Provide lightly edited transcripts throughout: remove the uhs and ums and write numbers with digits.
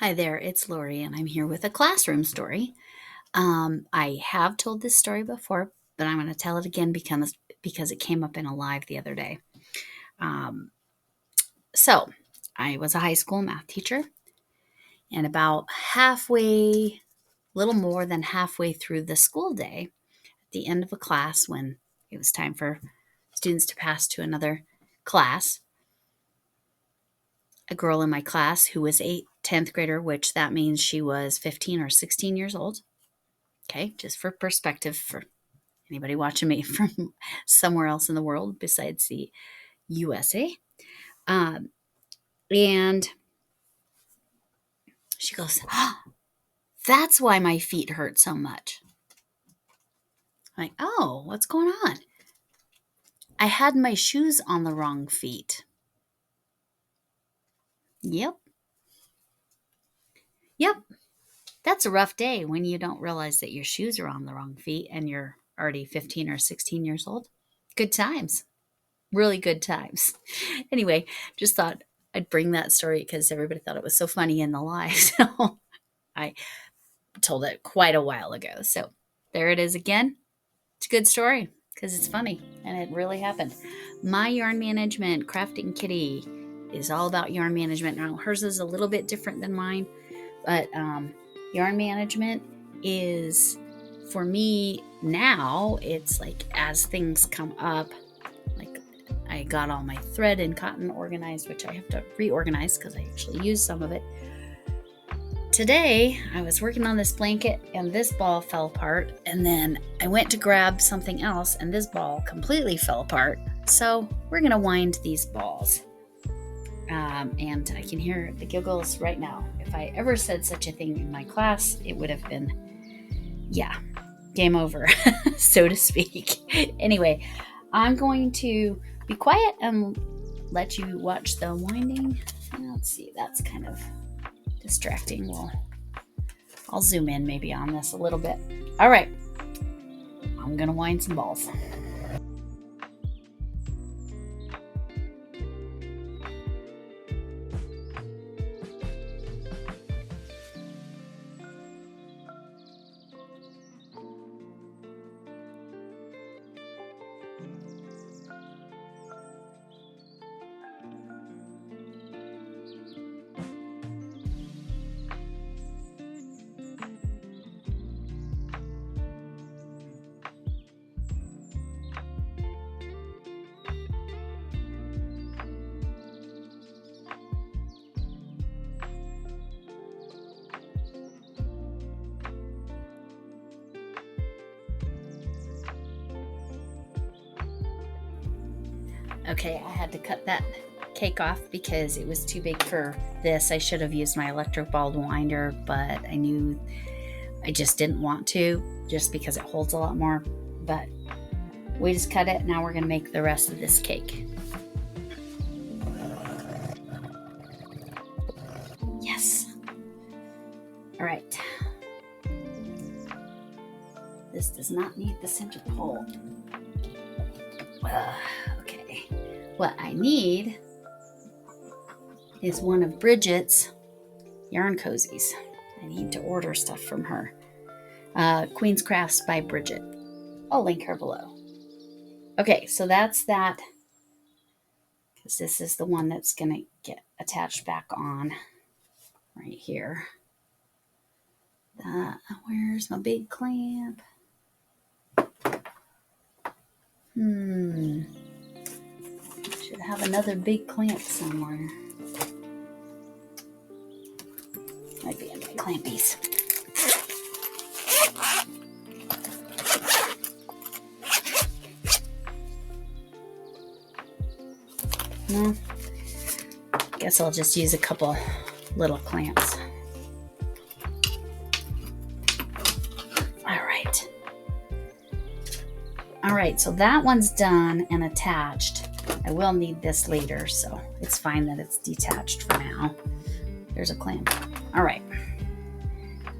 Hi there, it's Lori, and I'm here with a classroom story. I have told this story before, but I'm going to tell it again because it came up in a live the other day. Um, so, I was a high school math teacher, and about little more than halfway through the school day, at the end of a class, when it was time for students to pass to another class, a girl in my class who was a 10th grader, which that means she was 15 or 16 years old. Okay, just for perspective for anybody watching me from somewhere else in the world besides the USA. Um, and she goes, that's why my feet hurt so much. I'm like, oh, what's going on? I had my shoes on the wrong feet. Yep. That's a rough day when you don't realize that your shoes are on the wrong feet and you're already 15 or 16 years old. Good times. Really good times. Anyway, just thought I'd bring that story because everybody thought it was so funny in the live. So I told it quite a while ago. So there it is again. It's a good story because it's funny and it really happened. My yarn management crafting kitty is all about yarn management. Now hers is a little bit different than mine, but yarn management is, for me now, it's like as things come up, like I got all my thread and cotton organized, which I have to reorganize because I actually use some of it. Today, I was working on this blanket and this ball fell apart, and then I went to grab something else and this ball completely fell apart. So we're going to wind these balls. And I can hear the giggles right now. If I ever said such a thing in my class, it would have been, game over, so to speak. Anyway, I'm going to be quiet and let you watch the winding. Let's see, that's kind of distracting. I'll zoom in maybe on this a little bit. All right, I'm gonna wind some balls. Okay, I had to cut that cake off because it was too big for this. I should have used my electric ball winder, but I knew I just didn't want to, just because it holds a lot more. But we just cut it. Now we're going to make the rest of this cake. Yes. All right. This does not need the center pole. Okay. What I need is one of Bridget's yarn cozies. I need to order stuff from her. Queen's Crafts by Bridget. I'll link her below. Okay, so that's that. Because this is the one that's going to get attached back on right here. Where's my big clamp? Should have another big clamp somewhere. Might be in my clampies. No. Guess I'll just use a couple little clamps. All right, so that one's done and attached. I will need this later, so it's fine that it's detached for now. There's a clamp. All right.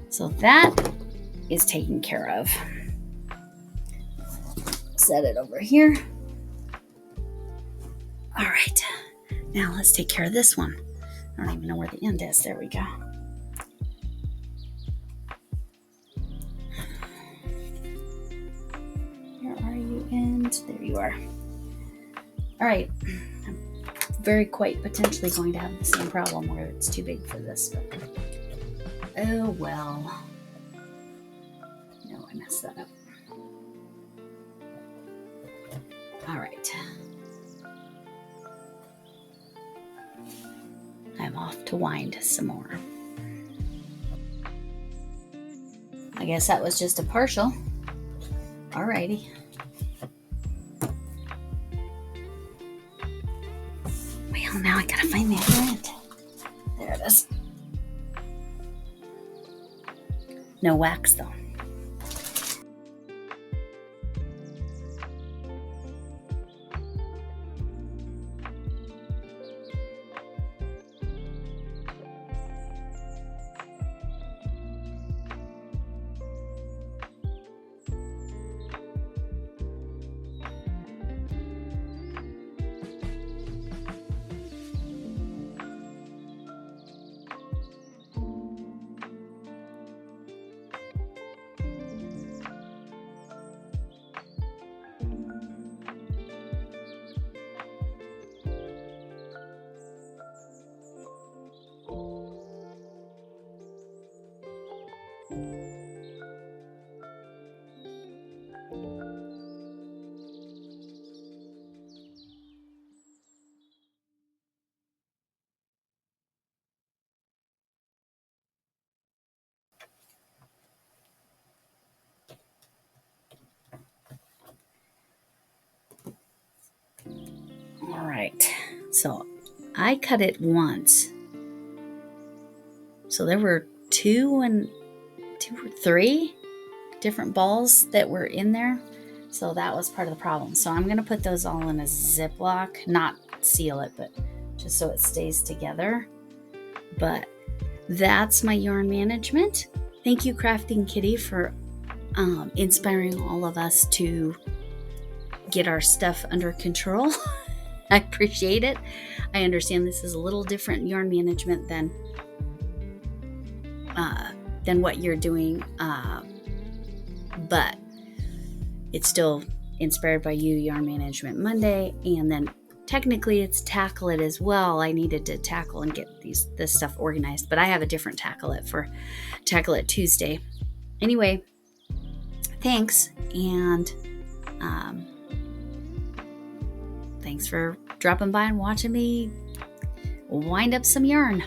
So that is taken care of. Set it over here. All right. Now let's take care of this one. I don't even know where the end is. There we go. All right. I'm very quite potentially going to have the same problem where it's too big for this, but oh well. No, I messed that up. All right. I'm off to wind some more. I guess that was just a partial. Alrighty. Well, now I gotta find the other end. There it is. No wax though. All right. So I cut it once. So there were two or three different balls that were in there. So that was part of the problem. So I'm going to put those all in a Ziploc, not seal it, but just so it stays together. But that's my yarn management. Thank you, Crafting Kitty, for inspiring all of us to get our stuff under control. I appreciate it. I understand this is a little different yarn management than what you're doing, but it's still inspired by you, Yarn Management Monday, and then technically it's Tackle It as well. I needed to tackle and get this stuff organized, but I have a different Tackle It for Tackle It Tuesday. Anyway, thanks, and thanks for dropping by and watching me wind up some yarn.